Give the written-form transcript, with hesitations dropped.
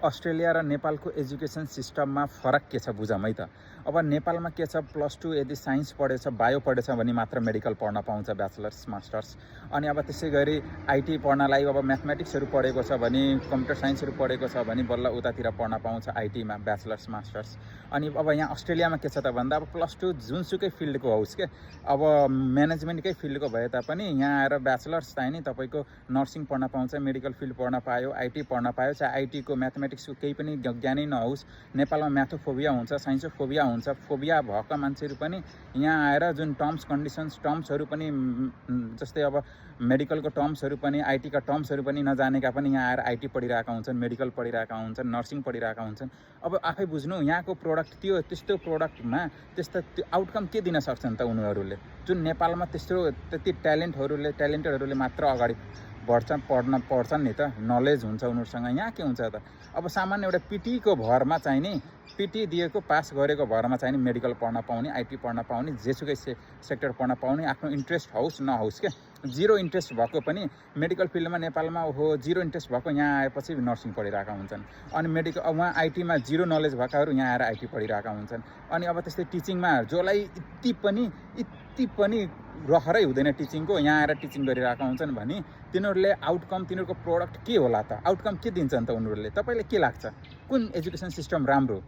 Australia र नेपालको education सिस्टममा फरक के छ बुझौँ है त। अब नेपालमा के छ, +2 यदि साइन्स पढेछ, बायो पढेछ भने मात्र मेडिकल पढ्न पाउँछ, ब्याचलर्स मास्टर्स। अनि अब त्यसै गरी आइटी पढ्नलाई अब म्याथमेटिक्सहरू पढेको छ भने, कम्प्युटर साइन्सहरू पढेको छ भने बल्ल उतातिर पढ्न पाउँछ आइटीमा ब्याचलर्स मास्टर्स। अनि अब यहाँ अस्ट्रेलियामा के छ त भन्दा अब +2 जुनसुकै फिल्डको होस् के, अब म्यानेजमेन्टकै फिल्डको भए तापनि यहाँ आएर ब्याचलर्स चाहिँ नि तपाईँको नर्सिङ पढ्न पाउँछ, मेडिकल फिल्ड पढ्न पायो, आइटी पढ्न पायो। चाहे आइटीको म्याथमेटिक्सको केही पनि ज्ञानै नहोस्, नेपालमा म्याथोफोबिया हुन्छ, साइन्सोफोबिया हुन्छ, फोबिया भएका मान्छेहरू पनि यहाँ आएर जुन टर्म्सहरू पनि जस्तै अब मेडिकलको टर्म्सहरू पनि, आइटीका टर्म्सहरू पनि नजानेका पनि यहाँ आएर आइटी पढिरहेका हुन्छन्, मेडिकल पढिरहेका हुन्छन्, नर्सिङ पढिरहेका हुन्छन्। अब आफै बुझ्नु, यहाँको प्रोडक्ट त्यस्तो प्रोडक्टमा त्यो आउटकम के दिन सक्छन् त उनीहरूले, जुन नेपालमा त्यति ट्यालेन्टेडहरूले मात्र अगाडि पढ्छन् नि त, नलेज हुन्छ उनीहरूसँग। यहाँ के हुन्छ त, अब सामान्य एउटा पिटीको भरमा चाहिँ नि, पिटी दिएको पास गरेको भरमा चाहिँ नि मेडिकल पढ्न पाउने, आइटी पढ्न पाउने, जेसुकै सेक्टर पढ्न पाउने, आफ्नो इन्ट्रेस्ट होस् नहोस् के। जिरो इन्ट्रेस्ट भएको पनि मेडिकल फिल्डमा नेपालमा जिरो इन्ट्रेस्ट भएको यहाँ आएपछि नर्सिङ पढिरहेका हुन्छन्। अनि उहाँ आइटीमा जिरो नलेज भएकाहरू यहाँ आएर आइटी पढिरहेका हुन्छन्। अनि अब त्यस्तै टिचिङमा जसलाई यति पनि रहरै हुँदैन टिचिङको, यहाँ आएर टिचिङ गरिरहेका हुन्छन् भने तिनीहरूले तिनीहरूको प्रोडक्ट के होला त, आउटकम के दिन्छन् त उनीहरूले? तपाईँलाई के लाग्छ, कुन एजुकेसन सिस्टम राम्रो?